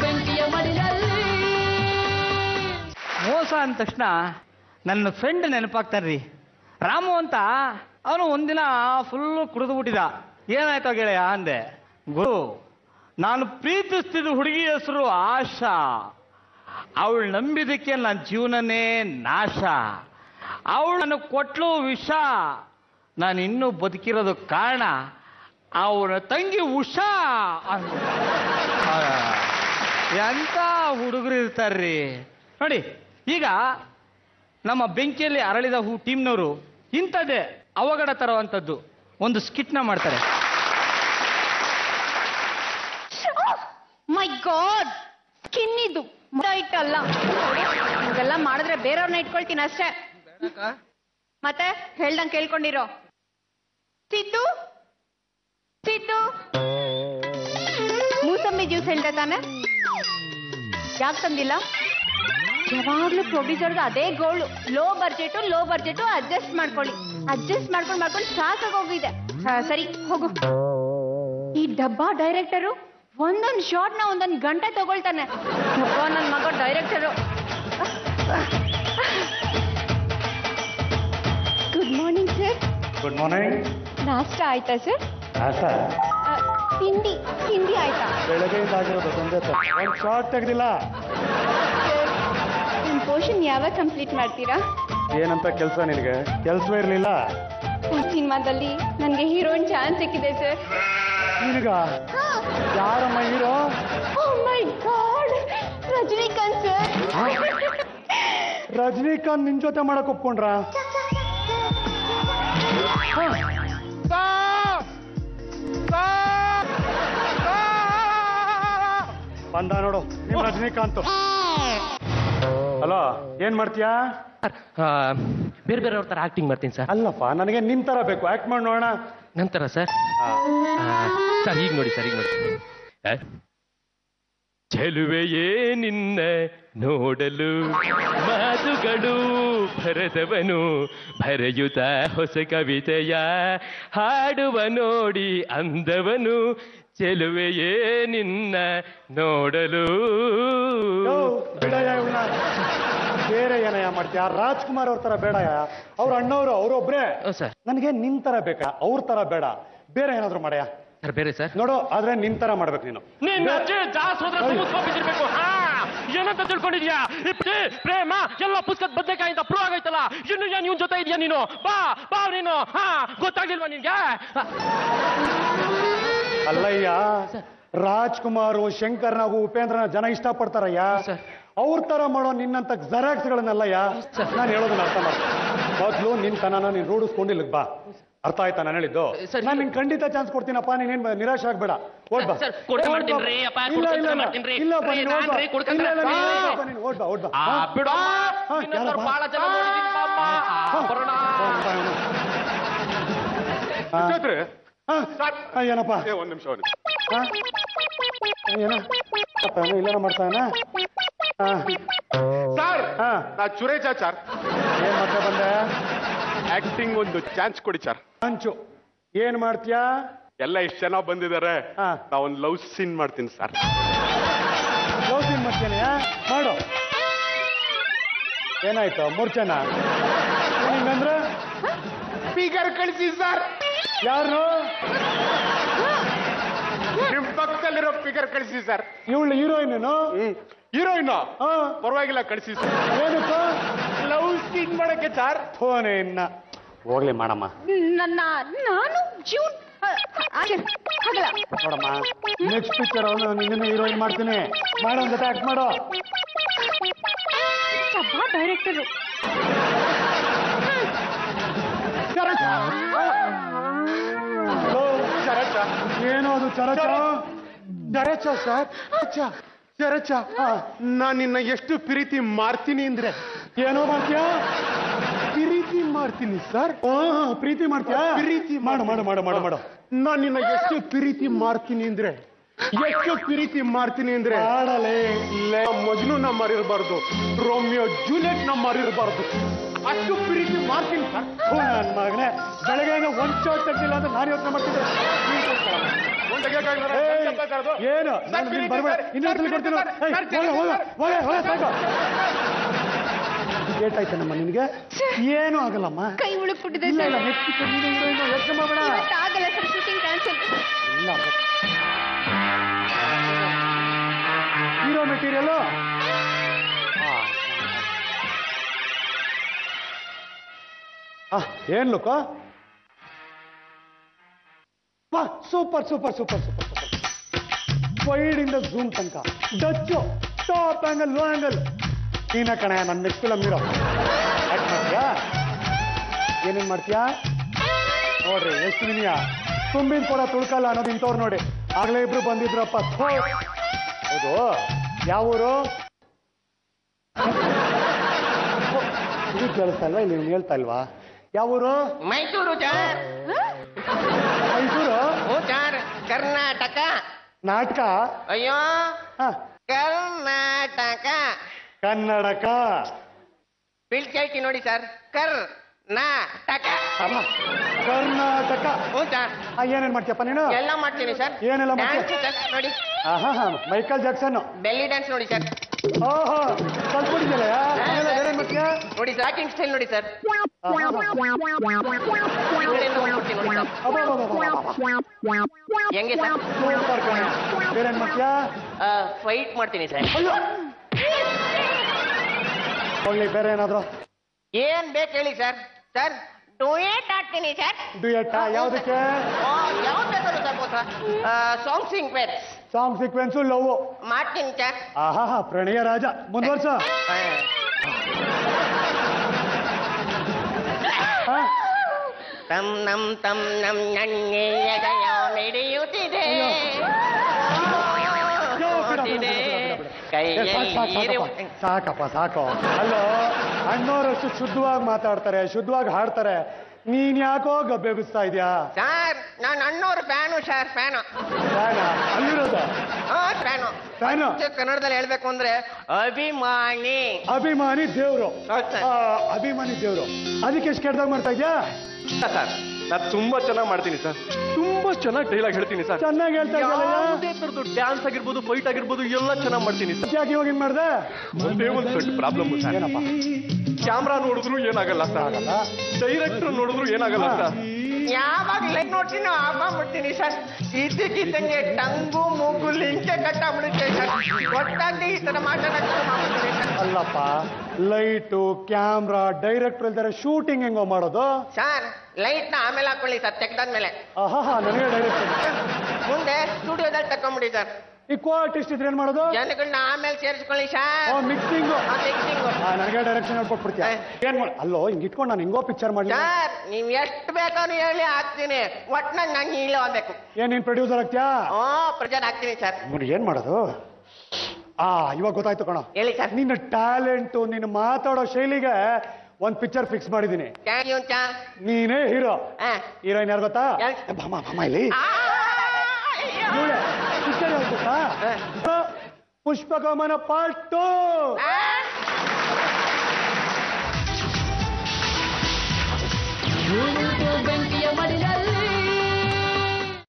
ಬೆಂಕಿಯ ಮಡಿಲಲ್ಲಿ. ಮೋಸ ಅಂದ ತಕ್ಷಣ ನನ್ನ ಫ್ರೆಂಡ್ ನೆನಪಾಗ್ತಾರ್ರಿ, ರಾಮು ಅಂತ. ಅವನು ಒಂದಿನ ಫುಲ್ಲು ಕುಡಿದು ಬಿಟ್ಟಿದ. ಏನಾಯ್ತು ಗೆಳೆಯ ಅಂದೆ. ಗುರು, ನಾನು ಪ್ರೀತಿಸ್ತಿದ್ದ ಹುಡುಗಿ ಹೆಸರು ಆಶಾ. ಅವಳು ನಂಬಿದಕ್ಕೆ ನನ್ನ ಜೀವನನೇ ನಾಶ. ಅವಳು ನನಗೆ ಕೊಟ್ಲು ವಿಷ. ನಾನು ಇನ್ನೂ ಬದುಕಿರೋದು ಕಾರಣ ಅವನ ತಂಗಿ ಉಷಾ. ಎಂತ ಹುಡುಗರು ಇರ್ತಾರ್ರಿ ನೋಡಿ. ಈಗ ನಮ್ಮ ಬೆಂಕಿಯಲ್ಲಿ ಅರಳಿದ ಹೂ ಟೀಮ್ನವರು ಇಂಥದ್ದೇ ಅವಘಡ ತರುವಂಥದ್ದು ಒಂದು ಸ್ಕಿಟ್ನ ಮಾಡ್ತಾರೆ. ಮೈ ಗಾಡ್, ಸ್ಕಿನ್ ಇದು ಇಟ್ಟಲ್ಲ. ಇದೆಲ್ಲ ಮಾಡಿದ್ರೆ ಬೇರೆಯವ್ರನ್ನ ಇಟ್ಕೊಳ್ತೀನಿ ಅಷ್ಟೇ. ಮತ್ತೆ ಹೇಳ್ದಂಗೆ ಕೇಳ್ಕೊಂಡಿರೋ. ಸಿದ್ದು ಸಿದ್ದು, ಮೂಸಂಬಿ ಜ್ಯೂಸ್ ಹೇಳ್ದೆ ತಾನೆ? ಯಾಕೆ ತಂದಿಲ್ಲ? ಯಾವಾಗ್ಲೂ ಪ್ರೊಡ್ಯೂಸರ್ದು ಅದೇ ಗೋಳು, ಲೋ ಬಜೆಟು ಅಡ್ಜಸ್ಟ್ ಮಾಡ್ಕೊಳ್ಳಿ. ಅಡ್ಜಸ್ಟ್ ಮಾಡ್ಕೊಂಡು ಸಾಕಾಗೋಗಿದೆ. ಸರಿ ಹೋಗು. ಈ ಡಬ್ಬಾ ಡೈರೆಕ್ಟರು ಒಂದೊಂದು ಶಾರ್ಟ್ ನ ಒಂದೊಂದು ಗಂಟೆ ತಗೊಳ್ತಾನೆ. ನನ್ನ ಮಗ director. Good morning sir. Good morning. ನಾಷ್ಟ ಆಯ್ತಾ ಸರ್? ನಾಷ್ಟ? ತಿಂಡಿ ಆಯ್ತಾ? ಬೆಳಗ್ಗೆಯಿಂದ ಆಗಿರೋದು ತೊಂದರೆ. ಒಂದು ಶಾರ್ಟ್ ತೆಗೆದಿಲ್ಲ. ನಿಮ್ಮ ಪೋರ್ಷನ್ ಯಾವಾಗ ಕಂಪ್ಲೀಟ್ ಮಾಡ್ತೀರಾ? ಏನಂತ ಕೆಲಸ ನಿನಗೆ? ಕೆಲಸವೇ ಇರಲಿಲ್ಲ. ಸಿನಿಮಾದಲ್ಲಿ ನನಗೆ ಹೀರೋಯಿನ್ ಚಾನ್ಸ್ ಸಿಕ್ಕಿದೆ ಸರ್. ನಿನಗ? ಯಾರಮ್ಮ ಹೀರೋ? ಓ ಮೈ ಗಾಡ್, ರಜನಿಕಾಂತ್ ಸರ್. ರಜನಿಕಾಂತ್ ನಿನ್ ಜೊತೆ ಮಾಡಕ್ ಒಪ್ಕೊಂಡ್ರ? ಬಂದ ನೋಡು ನಿಮ್ ರಜನಿಕಾಂತ್. ಹಲೋ, ಏನ್ ಮಾಡ್ತೀಯಾ? ಬೇರೆ ಬೇರೆಯವ್ರ ತರ ಆಕ್ಟಿಂಗ್ ಮಾಡ್ತೀನಿ ಸರ್. ಅಲ್ಲಪ್ಪ, ನನಗೆ ನಿನ್ ತರ ಬೇಕು, ಆಕ್ಟ್ ಮಾಡಿ ನೋಡೋಣ. ನಂತರ ಸರ್ ಸರ್ ಈಗ ನೋಡಿ ಸರ್, ಈಗ ನೋಡಿ. ಚೆಲುವೆಯೇ ನಿನ್ನ ನೋಡಲು ಮಾತುಗಳು ಭರದವನು ಭರೆಯುತ್ತ ಹೊಸ ಕವಿತೆಯ ಹಾಡುವ ನೋಡಿ ಅಂದವನು. ಚೆಲುವೆಯೇ ನಿನ್ನ ನೋಡಲು. ಬಿಡಯ್ಯ ಇವನ್ನ, ಬೇರೆ ಏನಯ್ಯ ಮಾಡ್ತೀಯ? ರಾಜ್ಕುಮಾರ್ ಅವ್ರ ತರ ಬೇಡಯ್ಯ. ಅವ್ರ ಅಣ್ಣವ್ರು ಅವರೊಬ್ರೆ. ಸರ್ ನನಗೆ ನಿನ್ ತರ ಬೇಕಾ, ಅವ್ರ ತರ ಬೇಡ. ಬೇರೆ ಏನಾದ್ರು ಮಾಡಯ್ಯ. ಸರ್ ಬೇರೆ ಸರ್ ನೋಡು, ಆದ್ರೆ ನಿನ್ ತರ ಮಾಡ್ಬೇಕು ನೀನು. ಏನಂತ ತಿಳ್ಕೊಂಡಿದ್ಯಾ? ಪ್ರೇಮ ಎಲ್ಲ ಪುಸ್ತಕದ ಬದನೆಕಾಯಿಂದ ಪ್ರೂವ್ ಆಗೈತಲ್ಲ. ಇನ್ನು ಏನ್ ಇವನ್ ಜೊತೆ ಇದೆಯಾ ನೀನು? ಬಾ ಬಾ ನೀನು. ಗೊತ್ತಾಗ್ಲಿಲ್ವಾ ನಿನ್ಗೆ? ಅಲ್ಲಯ್ಯ, ರಾಜ್ಕುಮಾರ್ ಶಂಕರ್ನಾಗು ಉಪೇಂದ್ರನ ಜನ ಇಷ್ಟಪಡ್ತಾರಯ್ಯ. ಅವ್ರ ತರ ಮಾಡೋ ನಿನ್ನಂತ ಜರಾಕ್ಸ್ಗಳನ್ನಲ್ಲಯ್ಯ. ನಾನು ಹೇಳೋದನ್ನ ಅರ್ಥ ಮಾಡ್ತೀನಿ. ಮೊದ್ಲು ನಿನ್ ತನನ ನೀನ್ ರೂಢಿಸ್ಕೊಂಡಿಲ್ಲ ಬಾ. ಅರ್ಥ ಆಯ್ತಾ ನಾನು ಹೇಳಿದ್ದು? ನಾನು ನಿನ್ ಖಂಡಿತ ಚಾನ್ಸ್ ಕೊಡ್ತೀನಪ್ಪ, ನೀನೇನ್ ನಿರಾಶೆ ಆಗ್ಬೇಡ. ಓಡ್ ಬಾ. ಏನಪ್ಪ? ಒಂದ್ ನಿಮಿಷ ಇಲ್ಲೇನ ಮಾಡ್ತಾನ ಸರ್? ನಾ ಚುರೇಜ ಸರ್. ಏನ್ ಮತ್ತೆ ಬಂದೆ? ಆಕ್ಟಿಂಗ್ ಒಂದು ಚಾನ್ಸ್ ಕೊಡಿ ಸರ್. ಹಂಚು ಏನ್ ಮಾಡ್ತೀಯಾ? ಎಲ್ಲ ಇಷ್ಟು ಜನ ಬಂದಿದ್ದಾರೆ, ನಾ ಒಂದು ಲವ್ ಸೀನ್ ಮಾಡ್ತೀನಿ ಸರ್. ಲವ್ ಸೀನ್ ಮಾಡ್ತೇನೆ? ಮಾಡು. ಏನಾಯ್ತು? ಮೂರ್ಛನ ಹಿಂಗಂದ್ರೆ ಸ್ಪೀಕರ್ ಕಳಿಸಿ ಸರ್. ಯಾರು? ನಿಮ್ ಪಕ್ಕದಲ್ಲಿರೋ ಸ್ಪೀಕರ್ ಕಳಿಸಿ ಸರ್. ಇವಳು ಹೀರೋಯಿನ್? ಹೀರೋಯಿನ್ ಪರವಾಗಿಲ್ಲ, ಕಳಿಸಿ ಸರ್. ಏನಕ್ಕ? ಲವ್ ಸೀನ್ ಮಾಡಕ್ಕೆ ಸರ್. ಫೋನೇ ಇನ್ನ ಹೋಗ್ಲಿ ಮಾಡಮ್ಮ. ನಾನು ಜೂನ್ ನೋಡಮ್ಮ, ನೆಕ್ಸ್ಟ್ ಪಿಕ್ಚರ್ ನಿನ್ನ ಹೀರೋಯಿನ್ ಮಾಡ್ತೀನಿ. ಮಾಡೋ ಜೊತೆ ಆಕ್ಟ್ ಮಾಡೋ. ಡೈರೆಕ್ಟರು ಏನೋ ಅದು? ಚರಚ ಚರಚ ಸರ್. ಚರಚ, ನಾನು ನಿನ್ನ ಎಷ್ಟು ಪ್ರೀತಿ ಮಾಡ್ತೀನಿ ಅಂದ್ರೆ. ಏನೋ ಮಾಡ್ತೀಯಾ? ಪ್ರೀತಿ ಮಾಡ್ತೀನಿ ಸರ್. ಪ್ರೀತಿ ಮಾಡ್ತೀಯಾ? ಪ್ರೀತಿ ಮಾಡು ಮಾಡು ಮಾಡು ಮಾಡು ಮಾಡು. ನಾನು ನಿನ್ನ ಎಷ್ಟು ಪ್ರೀತಿ ಮಾಡ್ತೀನಿ ಅಂದ್ರೆ, ಎಷ್ಟು ಪ್ರೀತಿ ಮಾಡ್ತೀನಿ ಅಂದ್ರೆ, ಮಜ್ನುನ ಮರಿರಬಾರ್ದು, ರೋಮಿಯೋ ಜೂಲಿಯಟ್ ನ ಮರಿರಬಾರ್ದು. ಅಷ್ಟು ಪ್ರೀತಿ ಮಾಡ್ತೀನಿ ಸರ್. ನನ್ನ ಮಗನೇ, ಬೆಳಗ್ಗೆ ಒಂದ್ ಶಾಟ್ ತೆಗ್ದಿಲ್ಲ ಅಂತ ನಾನು ಯೋಚನೆ ಮಾಡ್ತಿದ್ದೆ. ಏನು ನಾನು ನೀನ್ ಬರ್ಬೇಡ ಇನ್ನೊಂದ್ಸಲಿ ಕೊಡ್ತೀನಿ ಸಾಕು ಲೇಟ್ ಆಯ್ತೇನಮ್ಮ ನಿನಗೆ ಏನು ಆಗಲ್ಲಮ್ಮ ಕೈ ಉಳುಕ್ಬಿಟ್ಟಿದೆ ಇಲ್ಲ ಸರ್ ಇಲ್ಲ ನೆಕ್ಸ್ಟ್ ಯೋಚನೆ ಮಾಡಬೇಡ ಇವತ್ತು ಆಗಲ್ಲ ಸರ್ ಶೂಟಿಂಗ್ ಕ್ಯಾನ್ಸಲ್ ಇಲ್ಲ ಹೀರೋ ಮೆಟೀರಿಯಲ್ ಏನ್ look super super super super super wide ಇಂದ ಝೂಮ್ ತನಕ Dutch top angle low angle ನೀನ ಕಣ ನನ್ನ ನೆಕ್ಸ್ಟ್ ಫಿಲಮ್ ಹೀರೋ ಆಕ್ಟ್ ಮಾಡ್ತೀಯಾ ಏನೇನ್ ಮಾಡ್ತೀಯಾ ನೋಡ್ರಿ ಎಷ್ಟು ವಿನಿಯ ತುಂಬಿನ ಕೂಡ ತುಳ್ಕಲ್ಲ ಅನ್ನೋದು ಇಂಥವ್ರು ನೋಡಿ ಆಗ್ಲೇ ಇಬ್ರು ಬಂದಿದ್ರಪ್ಪ ಹೌದು ಯಾವ ಊರು ಇದು ಕೇಳಿಸ್ತಾ ಇಲ್ವಾ ಇಲ್ಲಿ ನೀವು ಹೇಳ್ತಾ ಇಲ್ವಾ ಯಾವ ಊರು ಮೈಸೂರು ಸರ್ ಮೈಸೂರು ಹ್ಞೂ ಸರ್ ಕರ್ನಾಟಕ ನಾಟಕ ಅಯ್ಯೋ ಹ, ಕರ್ನಾಟಕ ಕನ್ನಡಕ ಹೇಳ್ತಿ ನೋಡಿ ಸರ್ ಕರ್ನಾಟಕ ಅಲ್ಲ, ಕರ್ನಾಟಕ ಹ್ಞೂ ಸರ್ ಏನೇನ್ ಮಾಡ್ತೀಯಪ್ಪ ನೀನು ಎಲ್ಲ ಮಾಡ್ತೀನಿ ಸರ್ ಏನೆಲ್ಲ ಮಾಡ್ತೀಯ? ಡ್ಯಾನ್ಸ್ ಸರ್ ನೋಡಿ ಮೈಕಲ್ ಜಾಕ್ಸನ್ ಬೆಲ್ಲಿ ಡ್ಯಾನ್ಸ್ ನೋಡಿ ಸರ್ ಓಹೋ ಕಲ್ತ್ಬಿಟ್ಟಿದ್ಯಲ್ಲ ಏನೇನ್ ಮಾಡ್ತೀಯಾ ನೋಡಿ ಸರ್ ಆಕ್ಟಿಂಗ್ ಸ್ಟೈಲ್ ನೋಡಿ ಸರ್ ಹೆಂಗೆ ಸರ್ ಸೂಪರ್ ಕಣ ಬೇರೇನ್ ಮಾಡ್ತೀಯಾ ಫೈಟ್ ಮಾಡ್ತೀನಿ ಸರ್ ಅಯ್ಯೋ ಹೋಗ್ಲಿ ಬೇರೆ ಏನಾದ್ರು ಏನ್ ಬೇಕು ಹೇಳಿ ಸರ್ ಸರ್ ಡೂಯೇಟ್ ಆಡ್ತೀನಿ ಸರ್ ಡುಯೆಟ್ ಯಾವ್ದಕ್ಕೆ ಯಾವ್ದು ಬೇಕಾದ್ರು sir song sequence song sequence love ಮಾಡ್ತೀನಿ ಸರ್ ಆಹಾ ಪ್ರಣಯ ರಾಜ ಮುಂದುವರ್ಸ ತಮ್ ನಮ್ ನನ್ನೆ ಎದೆಯ ಮಿಡಿಯುತ್ತಿದೆ ಸಾಕಪ್ಪ ಸಾಕು ಅಲ್ಲೋ ಅಣ್ಣೋರಷ್ಟು ಶುದ್ಧವಾಗಿ ಮಾತಾಡ್ತಾರೆ ಶುದ್ಧವಾಗಿ ಹಾಡ್ತಾರೆ ನೀನ್ ಯಾಕೋ ಗಬ್ಬೆಬಿಸ್ತಾ ಇದೆಯಾ ಸರ್ ನಾನು ಅಣ್ಣವ್ರ ಫ್ಯಾನು ಸರ್ ಫ್ಯಾನು ಅಲ್ಲಿರೋದು ಫ್ಯಾನು ಫ್ಯಾನು ಕನ್ನಡದಲ್ಲಿ ಹೇಳ್ಬೇಕು ಅಂದ್ರೆ ಅಭಿಮಾನಿ ಅಭಿಮಾನಿ ದೇವ್ರು ಹೌದ್ ಸರ್. ಅಭಿಮಾನಿ ದೇವ್ರು ಅದಕ್ಕೆ ಎಷ್ಟು ಕೆಟ್ಟದಾಗ ಮಾಡ್ತಾ ಇದ್ಯಾ ಸರ್ ನಾನು ತುಂಬಾ ಚೆನ್ನಾಗಿ ಮಾಡ್ತೀನಿ ಸರ್ ತುಂಬಾ ಚೆನ್ನಾಗಿ ಡೈಲಾಗ್ ಹೇಳ್ತೀನಿ ಸರ್ ಚೆನ್ನಾಗಿ ಹೇಳ್ತಾ ಇದ್ದಲ್ಲ ಯಾವುದೇ ತರದ್ದು ಡ್ಯಾನ್ಸ್ ಆಗಿರ್ಬೋದು ಫೈಟ್ ಆಗಿರ್ಬೋದು ಎಲ್ಲ ಚೆನ್ನಾಗಿ ಮಾಡ್ತೀನಿ ಸರ್ ಯಾಕೆ ಇವಾಗ ಏನ್ ಮಾಡ್ದೆ ಒಂದೇ ಒಂದು ದೊಡ್ಡ ಪ್ರಾಬ್ಲಮ್ ಸರ್ ಏನಪ್ಪ ಕ್ಯಾಮ್ರಾ ನೋಡಿದ್ರು ಏನಾಗಲ್ಲ ಸರ್ ಆಗಲ್ಲ ಡೈರೆಕ್ಟರ್ ನೋಡಿದ್ರು ಏನಾಗಲ್ಲ ಸರ್ ಯಾವಾಗ ಲೈಕ್ ನೋಡ್ತೀನಿ ಆಗ್ಬಿಡ್ತೀನಿ ಸರ್ ಇದ್ದಕ್ಕಿದ್ದಂಗೆ ಟಂಗು ಮೂಗು ಲಿಂಕೆ ಕಟ್ಟಾಗ್ಬಿಡುತ್ತೆ ಸರ್ ಒಟ್ಟಾಗಿ ಈ ತರ ಮಾತಾಡಕ್ಕೆ ಮಾಡ್ಬಿಡ್ತೀನಿ ಸರ್ ಅಲ್ಲಪ್ಪ ಲೈಟು ಕ್ಯಾಮ್ರಾ ಡೈರೆಕ್ಟರ್ ಇಲ್ದಾರೆ ಶೂಟಿಂಗ್ ಹೆಂಗೋ ಮಾಡೋದು ಸರ್ ಲೈಟ್ ನ ಆಮೇಲೆ ಹಾಕೊಳ್ಳಿ ಸರ್ ತೆಗ್ದಾದ್ಮೇಲೆ ಆಹಾ ನನಗೆ ಡೈರೆಕ್ಟರ್ ಮುಂದೆ ಸ್ಟುಡಿಯೋದಲ್ಲಿ ತಕೊಂಬಿಡಿ ಸರ್ ಈ ಕೋ ಆರ್ಟಿಸ್ಟ್ ಇದ್ರೆ ಏನ್ ಮಾಡೋದು ಜನಗಳನ್ನ ಆಮೇಲೆ ಸೇರಿಸ್ಕೊಳ್ಳಿ ಸರ್ ಮಿಕ್ಸಿಂಗು ಮಿಕ್ಸಿಂಗು ನನಗೆ ಡೈರೆಕ್ಷನ್ ಹೇಳ್ಕೊಟ್ಬಿಡ್ತೀಯ ಏನ್ ಮಾಡ ಅಲ್ಲೋ ಹಿಂಗ್ ಇಟ್ಕೊಂಡು ನಾನು ಹಿಂಗೋ ಪಿಕ್ಚರ್ ಮಾಡ್ಲಿ ಸರ್ ನೀವ್ ಎಷ್ಟು ಬೇಕಾದ್ರೂ ಹೇಳಿ ಹಾಕ್ತೀನಿ ಒಟ್ನಾಗ ನಂಗೆ ಇಲ್ಲ ಆಗ್ಬೇಕು ಏನ್ ನೀನ್ ಪ್ರೊಡ್ಯೂಸರ್ ಆಗ್ತೀಯಾ ಪ್ರಜೆಂಟ್ ಹಾಕ್ತೀನಿ ಸರ್ ಏನ್ ಮಾಡೋದು ಇವಾಗ ಗೊತ್ತಾಯ್ತು ಕಣ ಹೇಳಿ ಸರ್ ನಿನ್ನ ಟ್ಯಾಲೆಂಟು ನಿನ್ನ ಮಾತಾಡೋ ಶೈಲಿಗೆ ಒಂದ್ ಪಿಕ್ಚರ್ ಫಿಕ್ಸ್ ಮಾಡಿದೀನಿ ಥ್ಯಾಂಕ್ ಯು ಸರ್ ನೀನೇ ಹೀರೋ ಹೀರೋಯಿನ್ ಯಾರು ಗೊತ್ತಾ ಯಾರು? ಭಾಮ ಇಲ್ಲಿ ಪಿಕ್ಚರ್ ಯಾವ್ದು ಗೊತ್ತಾ ಪುಷ್ಪಕಮನ ಪಾರ್ಟ್ 2 ಬೆಂಕಿಯ ಮಡಿಲಲ್ಲಿ